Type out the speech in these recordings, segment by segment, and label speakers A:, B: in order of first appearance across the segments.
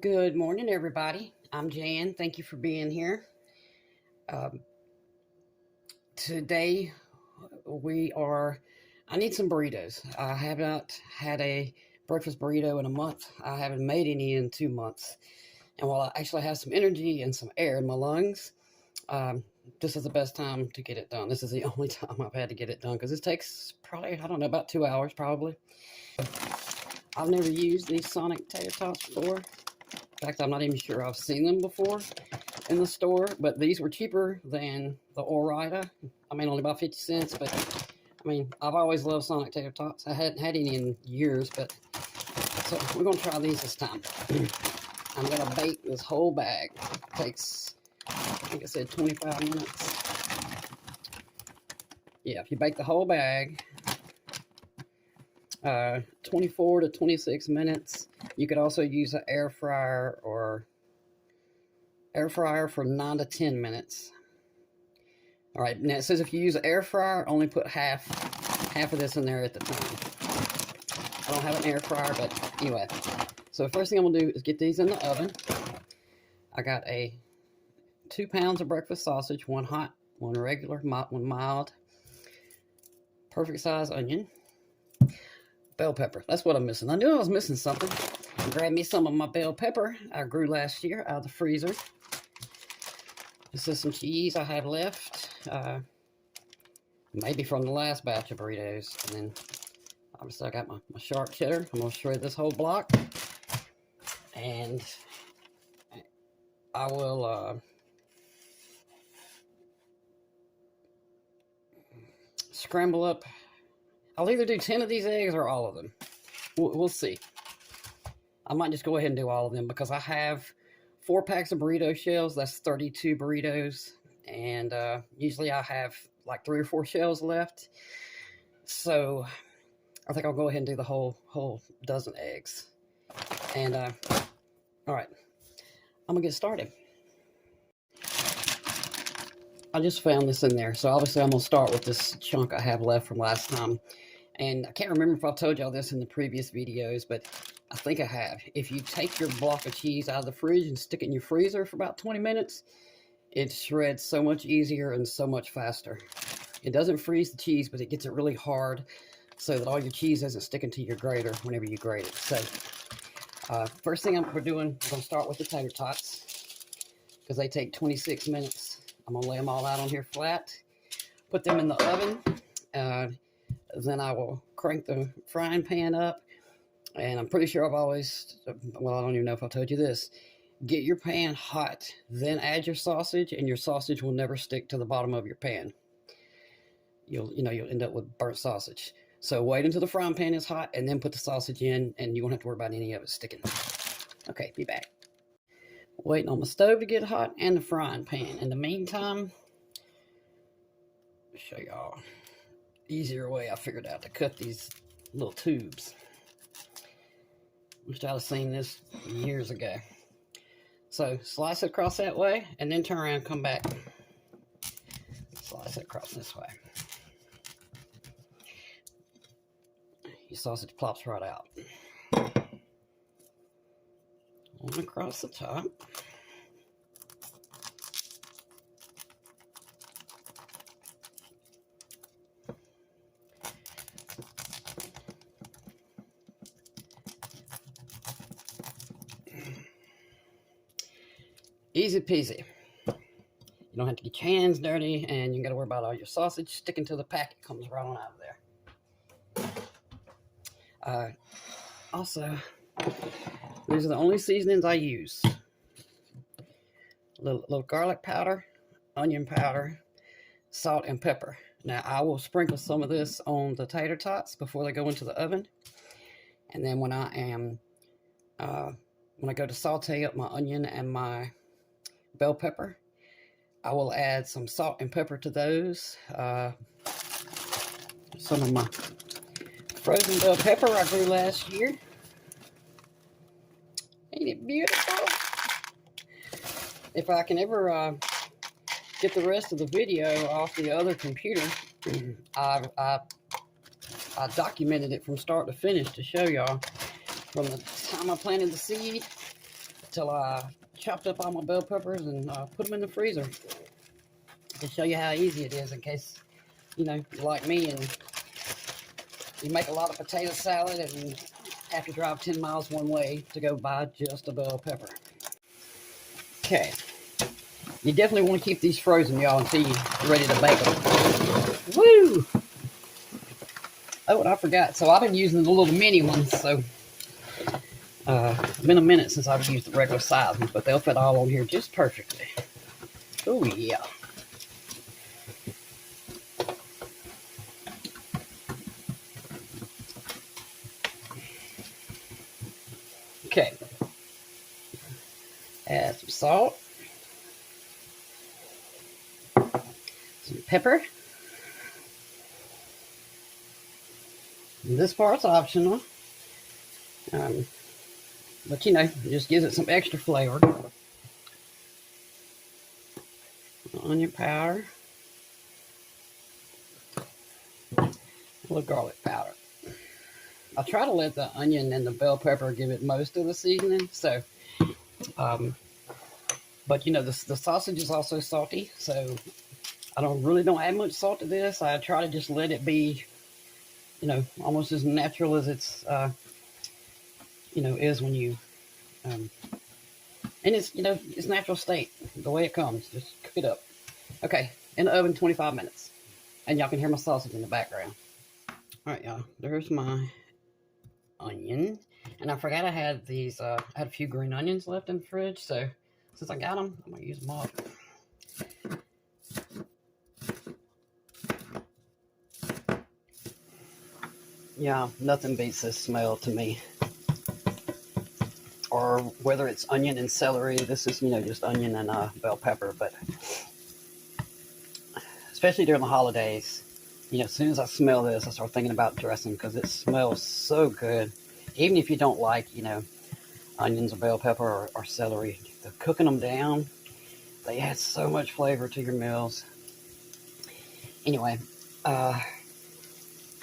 A: Good morning, everybody. I'm Jan. Thank you for being here. Um, Today, I need some burritos. I have not had a breakfast burrito in a month. I haven't made any in 2 months. And while I actually have some energy and some air in my lungs, um, this is the best time to get it done. This is the only time I've had to get it done because it takes probably, I don't know, about 2 hours probably. I've never used these Sonic tater tots before. In fact, I'm not even sure I've seen them before in the store, but these were cheaper than the Orida. I mean, only about 50 cents, but I mean, I've always loved Sonic tater tots. I hadn't had any in years, but so we're gonna try these this time. I'm gonna bake this whole bag. It takes, I think it said 25 minutes. Yeah, if you bake the whole bag, 24 to 26 minutes. You could also use an air fryer or air fryer for 9 to 10 minutes. All right, now it says if you use an air fryer, only put half of this in there at the time. I don't have an air fryer, but anyway. So the first thing I'm gonna do is get these in the oven. I got 2 pounds of breakfast sausage, one hot, one regular, one mild, perfect size onion, bell pepper. That's what I'm missing. I knew I was missing something. Grab me some of my bell pepper I grew last year out of the freezer. This is some cheese I have left, maybe from the last batch of burritos. And then obviously I got my sharp cheddar. I'm gonna shred this whole block, and I will scramble up. I'll either do 10 of these eggs or all of them. We'll see. I might just go ahead and do all of them because I have 4 packs of burrito shells. That's 32 burritos. And usually I have like 3 or 4 shells left. So I think I'll go ahead and do the whole dozen eggs. And all right, I'm gonna get started. I just found this in there. So obviously I'm gonna start with this chunk I have left from last time. And I can't remember if I told y'all this in the previous videos, but I think I have. If you take your block of cheese out of the fridge and stick it in your freezer for about 20 minutes, it shreds so much easier and so much faster. It doesn't freeze the cheese, but it gets it really hard so that all your cheese isn't sticking to your grater whenever you grate it. So first thing we're going to start with the tater tots because they take 26 minutes. I'm going to lay them all out on here flat, put them in the oven. Then I will crank the frying pan up, and I'm pretty sure I've always, well, I don't even know if I told you this. Get your pan hot, then add your sausage, and your sausage will never stick to the bottom of your pan. You'll end up with burnt sausage. So wait until the frying pan is hot, and then put the sausage in, and you won't have to worry about any of it sticking. Okay, be back. Waiting on my stove to get hot and the frying pan. In the meantime, I'll show y'all easier way I figured out to cut these little tubes. Wish I'd have seen this years ago. So slice it across that way and then turn around and come back. Slice it across this way. Your sausage plops right out. One across the top. Easy peasy. You don't have to get your hands dirty, and you got to worry about all your sausage sticking to the pack. It comes right on out of there. Also, these are the only seasonings I use. A little garlic powder, onion powder, salt, and pepper. Now, I will sprinkle some of this on the tater tots before they go into the oven. And then when I go to saute up my onion and my bell pepper, I will add some salt and pepper to those. Some of my frozen bell pepper I grew last year. Ain't it beautiful? If I can ever get the rest of the video off the other computer, I documented it from start to finish to show y'all from the time I planted the seed till I chopped up all my bell peppers and put them in the freezer to show you how easy it is in case, you know, you're like me and you make a lot of potato salad and have to drive 10 miles one way to go buy just a bell pepper. Okay. You definitely want to keep these frozen, y'all, until you're ready to bake them. Woo! Oh, and I forgot. So I've been using the little mini ones, so it's been a minute since I've used the regular size ones, but they'll fit all on here just perfectly. Oh, yeah. Okay. Add some salt. Some pepper. And this part's optional. But, you know, it just gives it some extra flavor. Onion powder. A little garlic powder. I try to let the onion and the bell pepper give it most of the seasoning. So, but you know, the sausage is also salty. So I don't add much salt to this. I try to just let it be, you know, almost as natural as it's, you know, is when you, and it's, you know, it's natural state, the way it comes. Just cook it up. Okay, in the oven 25 minutes. And y'all can hear my sausage in the background. All right, y'all, there's my onion. And I forgot I had these, I had a few green onions left in the fridge. So since I got them, I'm going to use them all. Yeah, nothing beats this smell to me. Or whether it's onion and celery, this is, you know, just onion and bell pepper. But especially during the holidays, you know, as soon as I smell this, I start thinking about dressing because it smells so good. Even if you don't like, you know, onions or bell pepper or celery, cooking them down, they add so much flavor to your meals. Anyway,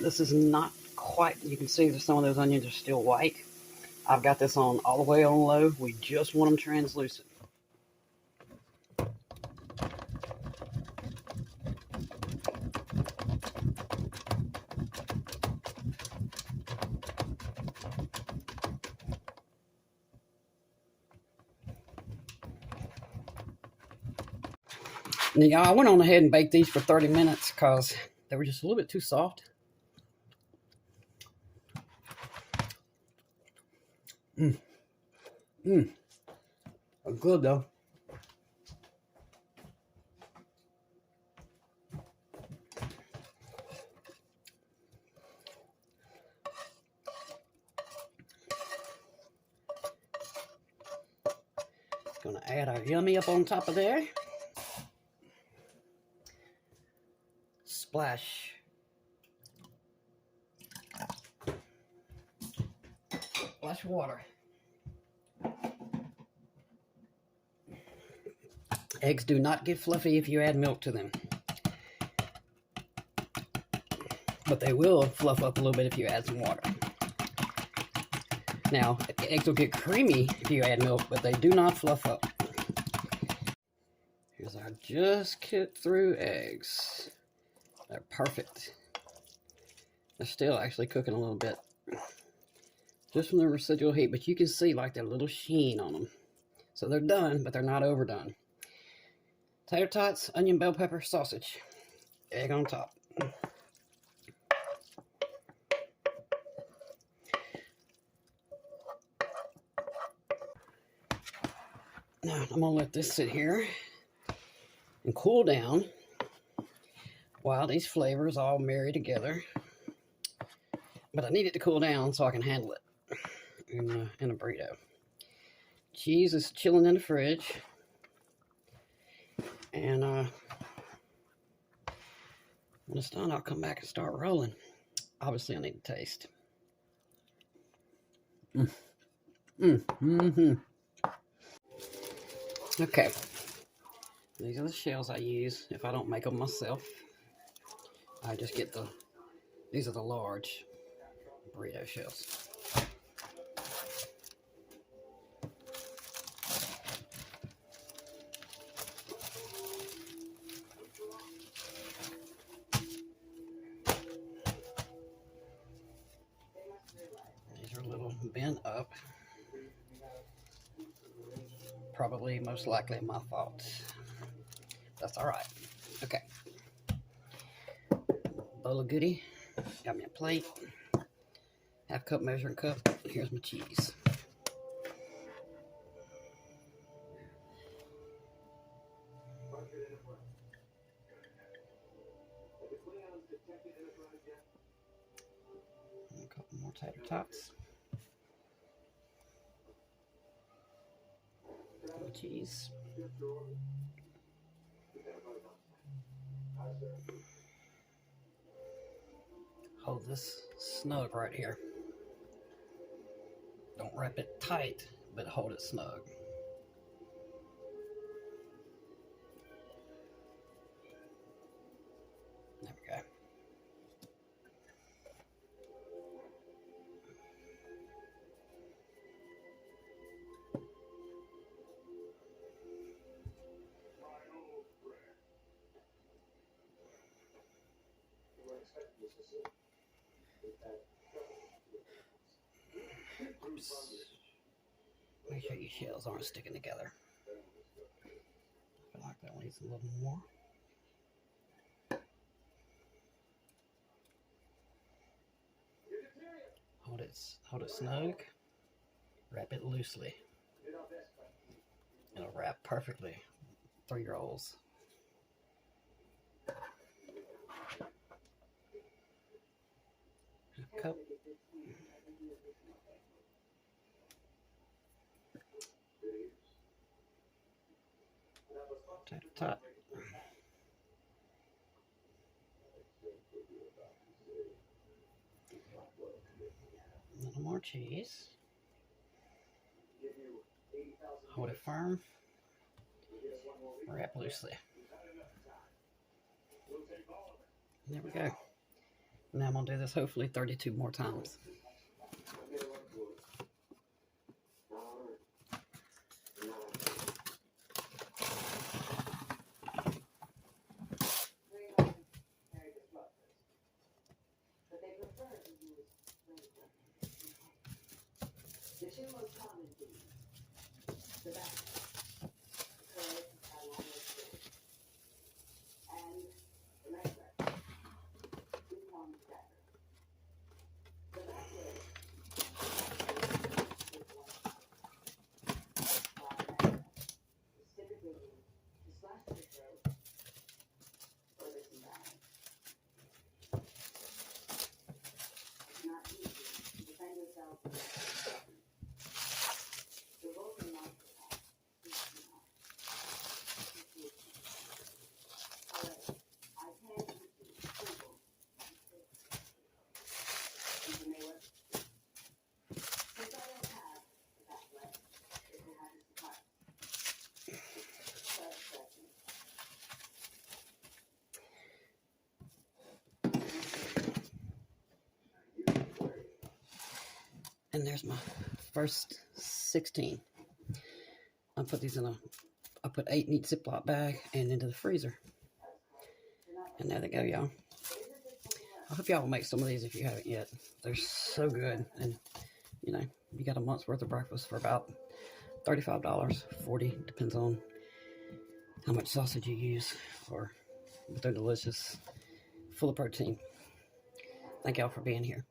A: this is not quite, you can see that some of those onions are still white. I've got this on all the way on low. We just want them translucent. Now, y'all, I went on ahead and baked these for 30 minutes because they were just a little bit too soft. They're good, though. Gonna add our yummy up on top of there. Splash. Splash water. Eggs do not get fluffy if you add milk to them. But they will fluff up a little bit if you add some water. Now, eggs will get creamy if you add milk, but they do not fluff up. Here's our just cooked through eggs. They're perfect. They're still actually cooking a little bit. Just from the residual heat, but you can see like that little sheen on them. So they're done, but they're not overdone. Tater tots, onion, bell pepper, sausage. Egg on top. Now, I'm going to let this sit here and cool down while these flavors all marry together. But I need it to cool down so I can handle it in a burrito. Cheese is chilling in the fridge. And when it's done, I'll come back and start rolling. Obviously, I need to taste. Okay, these are the shells I use if I don't make them myself. I just get these are the large burrito shells. up. Probably, most likely, my fault. That's all right. Okay. Bowl of goodie. Got me a plate. Half cup measuring cup. Here's my cheese. And a couple more tater tots. And cheese. Hold this snug right here. Don't wrap it tight, but hold it snug. There we go. Oops. Make sure your shells aren't sticking together. I feel like that needs a little more. Hold it snug. Wrap it loosely. It'll wrap perfectly. 3-year-olds. Cup. Tater tot. A little more cheese. Hold it firm. Wrap loosely. There we go. Now I'm going to do this hopefully 32 more times. And there's my first 16. I put these I put 8 in each Ziploc bag and into the freezer. And there they go, y'all. I hope y'all will make some of these if you haven't yet. They're so good. And, you know, you got a month's worth of breakfast for about $35, $40, depends on how much sausage you use. But they're delicious, full of protein. Thank y'all for being here.